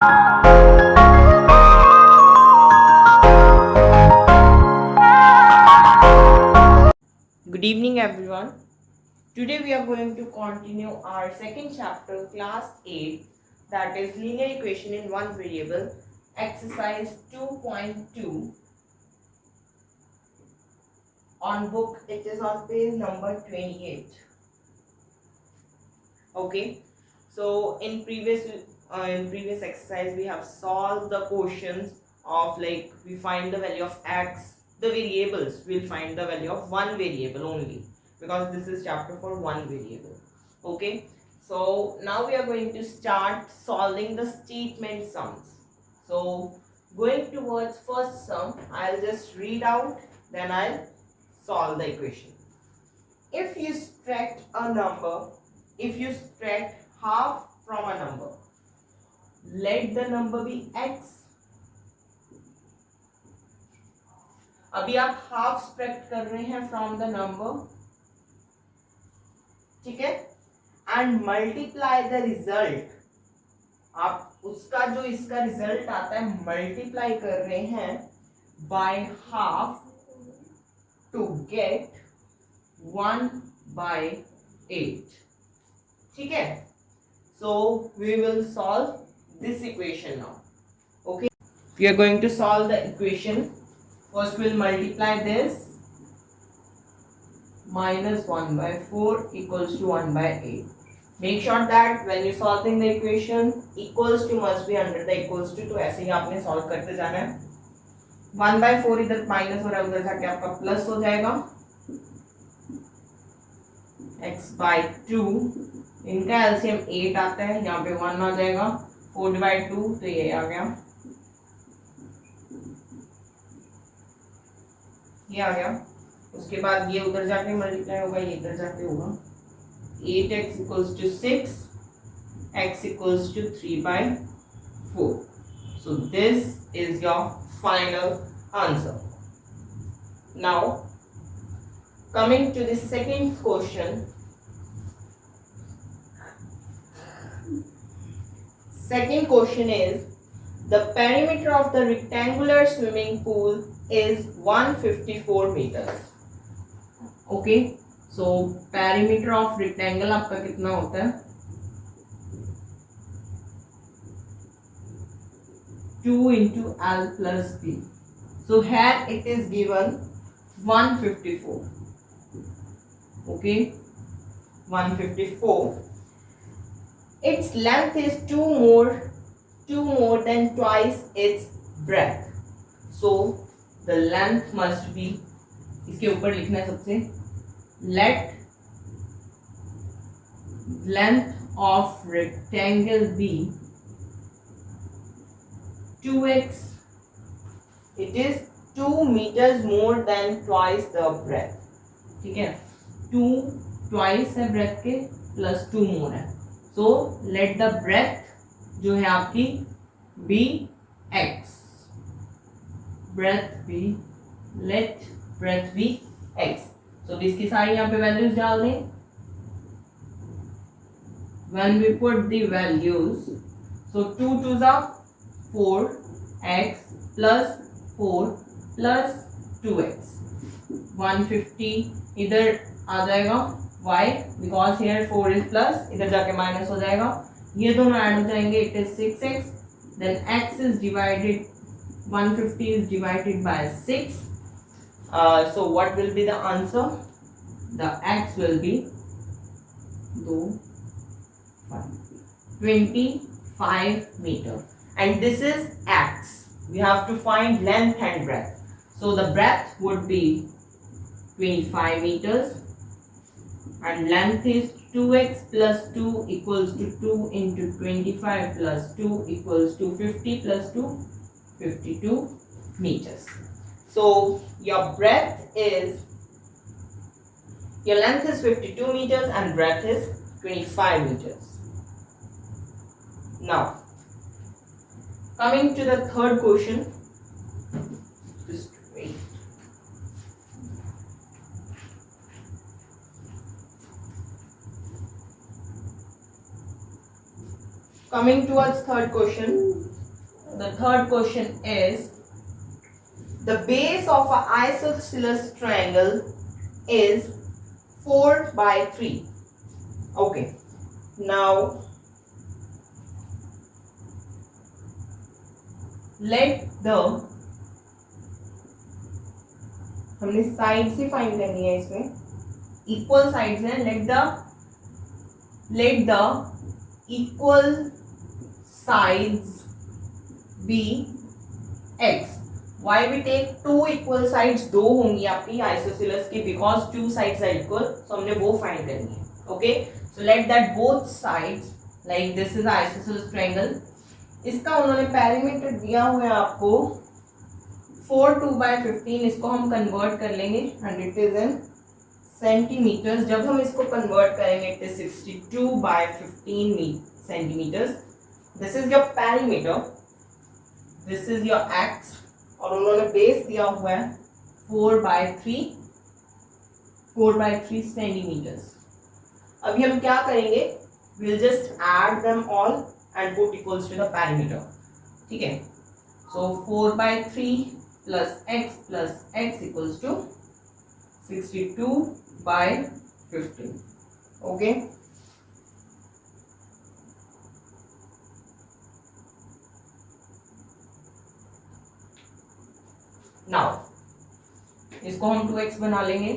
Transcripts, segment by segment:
Good evening, everyone. Today we are going to continue our second chapter, class 8, that is linear equation in one variable, exercise 2.2. On book, it is on page number 28. Okay, so in previous exercise we have solved the questions of, like, we find the value of x, the variables, we'll find the value of one variable only, because this is chapter for one variable. Okay, so now we are going to start solving the statement sums. So going towards first sum, I'll just read out, then I'll solve the equation. If you subtract a number, if you subtract half from a number, let the number be x. अभी आप half subtract कर रहे हैं from the number, ठीक है, and multiply the result. आप उसका जो इसका रिजल्ट आता है मल्टीप्लाई कर रहे हैं बाय हाफ टू गेट 1/8. ठीक है, so we will solve this equation now. Okay, we are going to solve the equation. First we'll multiply this. Minus 1/4 equals to 1/8. Make sure that when you solving the equation, equals to must be under the equals to ऐसे ही आपने solve करते जाना है. 1/4 इधर minus हो रहा है, उधर जाके आपका प्लस हो जाएगा. x/2, इनका एलसीएम 8 आता है, यहाँ पे 1 आ जाएगा. 4/2 तो ये आ गया, ये आ गया. उसके बाद ये उधर जाके मल्टीप्लाई होगा, ये इधर जाके होगा. 8x equals to 6, x equals to 3/4. So this is your final answer. Now coming to the second question. Second question is, the perimeter of the rectangular swimming pool is 154 meters. Okay, so perimeter of rectangle आपका कितना होता है? 2 into L plus B. So here it is given 154. Okay, 154. Its length is 2 more than twice its breadth. So the length must be, इसके ऊपर लिखना है सबसे, let length of rectangle be 2x. It is 2 meters more than twice the breadth. ठीक है, 2 twice है breadth के, plus 2 more है. So let the breadth जो है आपकी be x. breadth be, let breadth be x. So इसकी सारी यहाँ पे वैल्यूज डाल दें. When we put the values, so 2 2s are 4x plus 4 plus 2x. 150 इधर आ जाएगा. Why? Because here 4 is plus, इधर जाके माइनस हो जाएगा. ये दोनों ऐड हो जाएंगे. It is 6x. Then x is divided, 150 is divided by 6. So what will be the answer? The x will be 25 meter. And this is x. We have to find length and breadth. So the breadth would be 25 meters. And length is 2x plus 2 equals to 2 into 25 plus 2 equals to 50 plus 2, 52 meters. So your breadth is, your length is 52 meters and breadth is 25 meters. Now coming to the third question. Just wait. Coming towards third question. the third question is the base of an isosceles triangle is 4 by 3. Okay, now let the, हमने side से find करनी है, इसमें equal sides हैं. let the equal sides be x. why we take two equal sides? दो होंगी आपकी isosceles की, because two sides are equal, so हमने वो फाइंड करनी है. okay, so let that both sides, like this is isosceles triangle, इसका उन्होंने पैरामीटर दिया हुआ है आपको 4 2 by 15. इसको हम कन्वर्ट कर लेंगे and it is in centimetres. जब हम इसको कन्वर्ट करेंगे it is 62 by 15 centimetres. This is your parameter, this is your x, और उन्होंने बेस दिया हुआ है 4 by 3 सेंटीमीटर्स. अभी हम क्या करेंगे, we'll just add them all and put equals to the parameter. ठीक है, so 4 by 3 plus x equals to 62 by 15. okay, now इसको हम 2x बना लेंगे.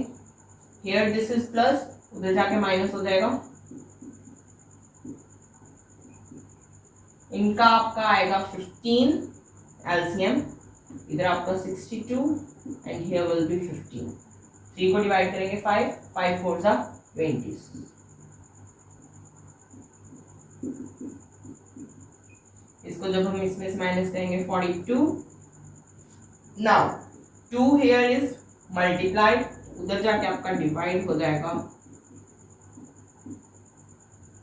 here this is plus, उधर जाके माइनस हो जाएगा. इनका आपका आएगा 15 एलसीएम, इधर आपका 62 एंड हियर विल बी 15. 3 को डिवाइड करेंगे 5 4 जा 20. इसको जब हम इसमें से माइनस करेंगे 42. नाउ 2 हियर इज मल्टीप्लाइड, उधर जाके आपका डिवाइड हो जाएगा.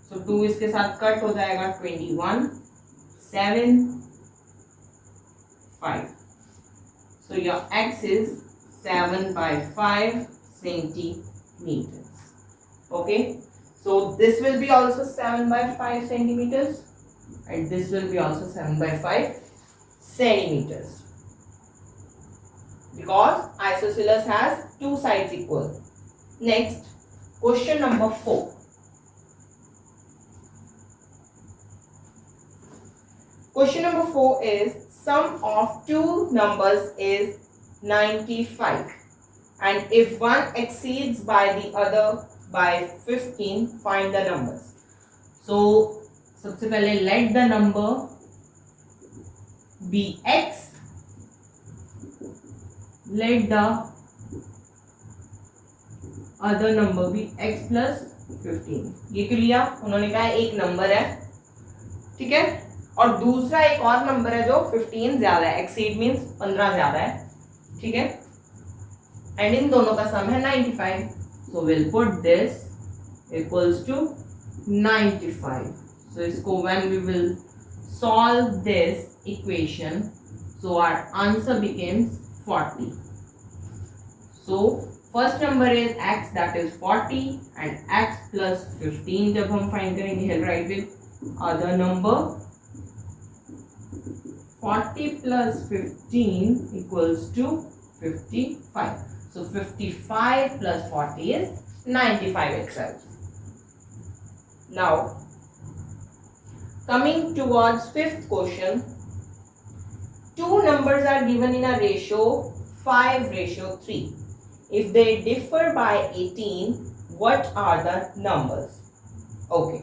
सो 2 इसके साथ कट हो जाएगा 21 7 5. so your x is 7 by 5 centimeters. okay, so this will be also 7 by 5 centimeters and this will be also 7 by 5 centimeters because isosceles has two sides equal. Next, question number 4. Question number 4 is sum of two numbers is 95 and if one exceeds by the other by 15, find the numbers. So सबसे पहले let the number be x, let the other number be x plus 15. ये क्यों लिया? उन्होंने कहा एक number है, ठीक है, और दूसरा एक और नंबर है जो 15 ज्यादा है. एक्सीड मींस 15 ज्यादा है, ठीक है, एंड इन दोनों का सम है 95. So will put this equals to 95. So इसको when we will solve this equation, so our answer becomes 40. So first number is x, that is 40, and x plus 15 जब हम फाइंड करेंगे, hell write with other number. 40 plus 15 equals to 55. So 55 plus 40 is 95 itself. Now, coming towards fifth question, two numbers are given in a ratio 5:3. If they differ by 18, what are the numbers? Okay,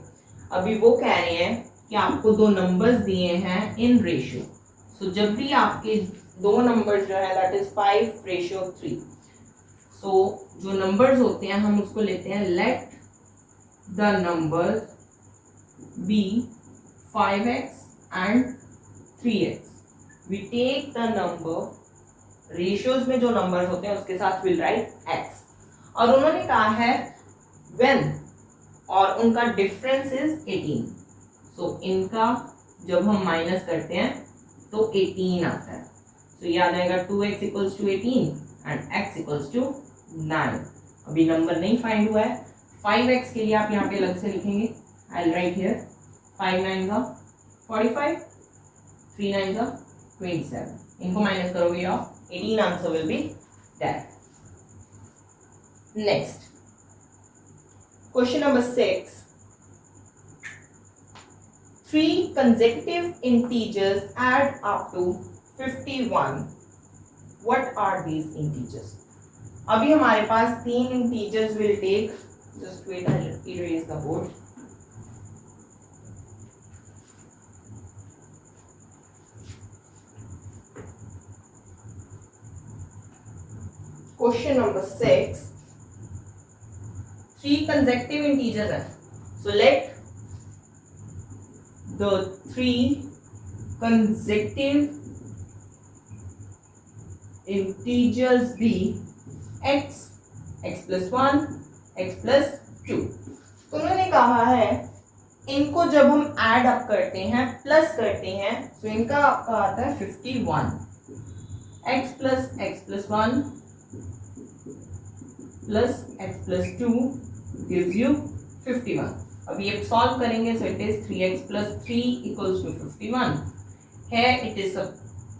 अभी वो कह रहे हैं कि आपको दो numbers दिए हैं इन रेशियो. सो जब भी आपके दो नंबर्स जो है दैट इज 5:3. सो जो नंबर्स होते हैं हम उसको लेते हैं let the numbers be 5x and 3x. We take the number, ratios में जो नंबर्स होते हैं उसके साथ विल राइट x. और उन्होंने कहा है व्हेन, और उनका डिफरेंस इज 18. सो इनका जब हम माइनस करते हैं तो 18 आता है. सो ये आ जाएगा 2x equals to 18 and x equals to 9. अभी नंबर नहीं फाइंड हुआ है. 5x के लिए आप यहाँ पे अलग से लिखेंगे. आई विल राइट हियर 5 9 का 45, 3 9 27. इनको माइनस करोगे of 18, answer will be that. Next question number 6. 3 consecutive integers add up to 51. What are these integers? अभी हमारे पास 3 integers will take, just wait, I'll erase the board. Question number 6. 3 consecutive integers हैं. So let the 3 consecutive integers be x, x plus 1, x plus 2. तो उन्होंने कहा है इनको जब हम ऐड अप करते हैं, प्लस करते हैं, तो इनका आपका आता है 51. x plus 1 plus x plus 2 gives you 51. अब ये सॉल्व करेंगे, so it is 3x plus 3 equals to 51. Here it is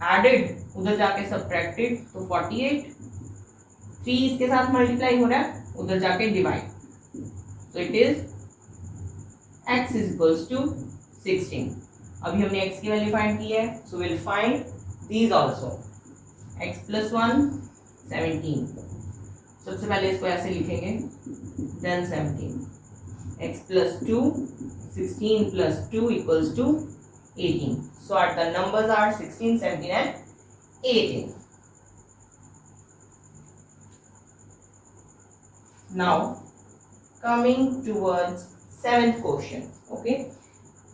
added, उधर जाके subtracted, तो 48. 3 इसके साथ मल्टीप्लाई हो रहा है, उधर जाके divide, so it is x is equals to 16. अभी हमने x की वैल्यू फाइंड की है, so we'll find these also. x plus 1 17. सबसे पहले इसको ऐसे लिखेंगे, then 17. x plus 2 16 plus 2 equals to 18. So the numbers are 16, 17 and 18. Now coming towards 7th question. Okay,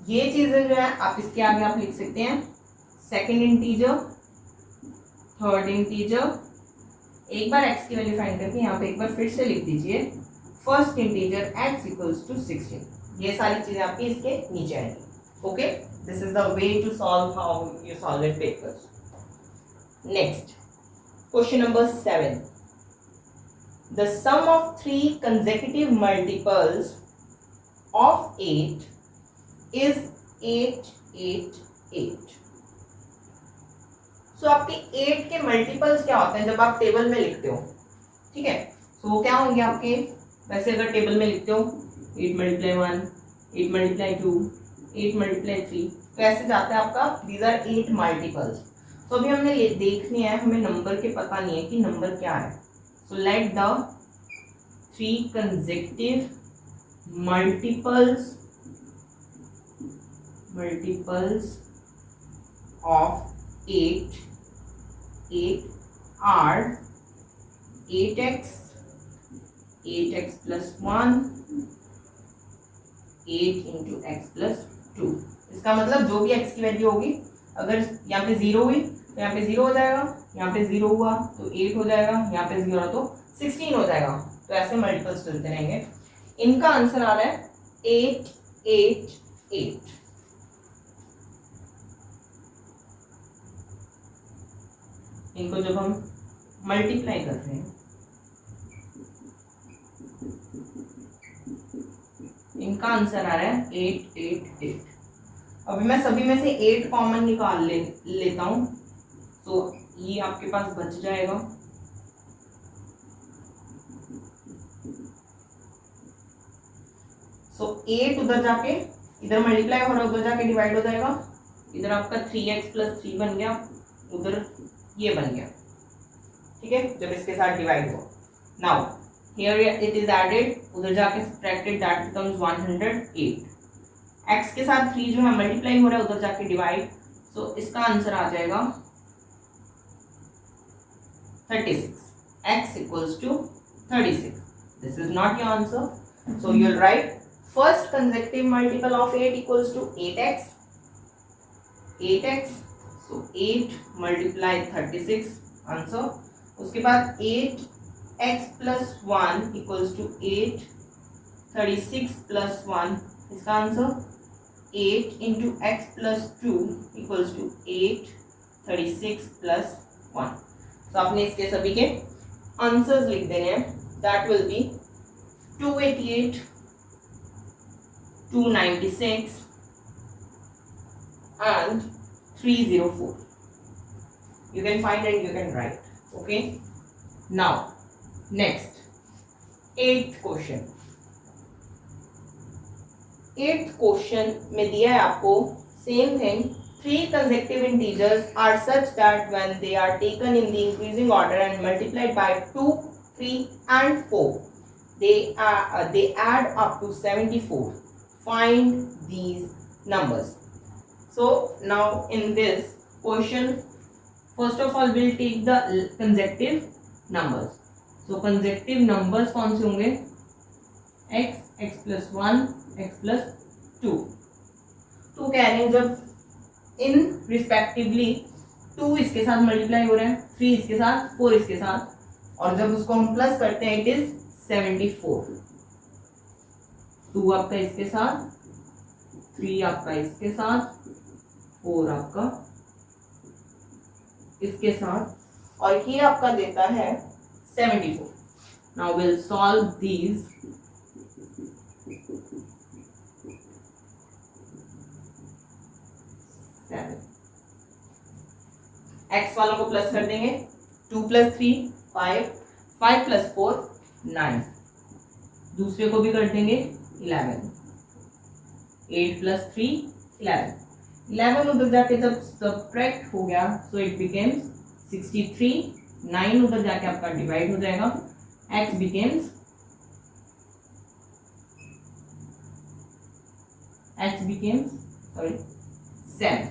ये चीजें जो है आप इसके आगे आप लिख सकते हैं सेकंड इंटीजर, थर्ड इंटीजर. एक बार x की वैल्यू फाइंड करके यहाँ पे एक बार फिर से लिख दीजिए first integer x equals to 16. ये सारी चीजें आपकी इसके नीचे आएंगी. Okay, this is the way to solve how you solve it papers. Next question number 7. The sum of 3 consecutive multiples of 8 is 888. सो आपके 8 के मल्टीपल्स क्या होते हैं जब आप टेबल में लिखते हो? ठीक है, सो वो क्या होंगे आपके? वैसे अगर टेबल में लिखते हो 8 मल्टीप्लाई 1, 8 मल्टीप्लाई 2, 8 मल्टीप्लाई 3, तो ऐसे जाता है आपका. These are 8 multiples. तो अभी हमने ये देखने हैं, हमें नंबर के पता नहीं है कि नंबर क्या है. So let the 3 consecutive multiples of 8 are 8x, 8x plus 1, 8 into x plus 2. इसका मतलब जो भी x की वैल्यू होगी, अगर यहाँ पे 0 हुई तो यहाँ पे 0 हो जाएगा, यहाँ पे 0 हुआ तो 8 हो जाएगा, यहाँ पे 0 हुआ तो 16 हो जाएगा. तो ऐसे मल्टीपल्स चलते रहेंगे. इनका आंसर आ रहा है 888. इनको जब हम मल्टीप्लाई कर रहे हैं, इनका आंसर आ रहा है 888. अभी मैं सभी में से 8 कॉमन निकाल लेता हूं, तो ये आपके पास बच जाएगा. सो 8 उधर जाके इधर मल्टीप्लाई हो रहा है, उधर जाके डिवाइड हो जाएगा. इधर आपका 3x plus 3 बन गया, उधर ये बन गया. ठीक है, जब इसके साथ डिवाइड हो. Now here it is added, उधर जाके सब्ट्रैक्टेड, दैट बिकम्स 108. x के साथ 3 जो है मल्टीप्लाई हो रहा है, उधर जाके डिवाइड, सो इसका आंसर आ जाएगा 36. x equals to 36. This is not your answer. So you'll write first consecutive multiple of 8 equals to 8x. 8x. So 8 multiply 36. Answer. उसके बाद 8x plus 1 equals to 8. 36 plus 1. इसका answer 8 into x plus 2 equals to 8. 36 plus 1. So आपने इसके सभी के answers लिख देने हैं. That will be 288, 296 and 304. You can find and you can write. Okay. Now next, 8th question. 8th question में दिया है आपको same thing. 3 consecutive integers are such that when they are taken in the increasing order and multiplied by 2, 3 and 4, they add up to 74. Find these numbers. So now in this question, first of all we'll take the consecutive numbers. So consecutive numbers कौन से होंगे? x, x plus 1, x plus 2. तो कह रहे हैं जब इन respectively 2 इसके साथ मल्टीप्लाई हो रहे हैं, 3 इसके साथ, 4 इसके साथ, और जब उसको हम प्लस करते हैं इट इज 74. 2 आपका इसके साथ, 3 आपका इसके साथ, 4 आपका इसके साथ, और ये आपका देता है 74. Now we'll solve these. x वालों को प्लस कर देंगे. 2 plus 3 5, 5 plus 4 9. दूसरे को भी कर देंगे 11. 8 plus 3 11. 11 उधर जाके जब सब्ट्रैक्ट हो गया सो इट बिकेम्स 63. 9 उधर जाके आपका डिवाइड हो जाएगा. x becomes 7.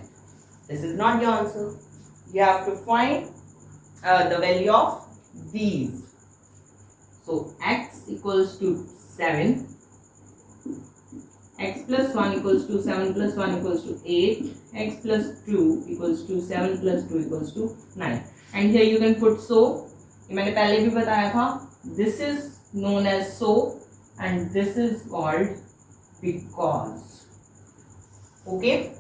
This is not your answer. You have to find the value of these. So x equals to 7. X plus 1 equals to 7 plus 1 equals to 8. X plus 2 equals to 7 plus 2 equals to 9. And here you can put so. ये मैंने पहले भी बताया था. This is known as so and this is called because. Okay.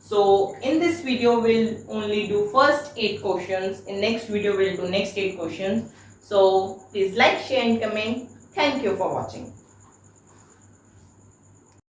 So in this video we'll only do first 8 questions. In next video we'll do next 8 questions. So please like, share and comment. Thank you for watching.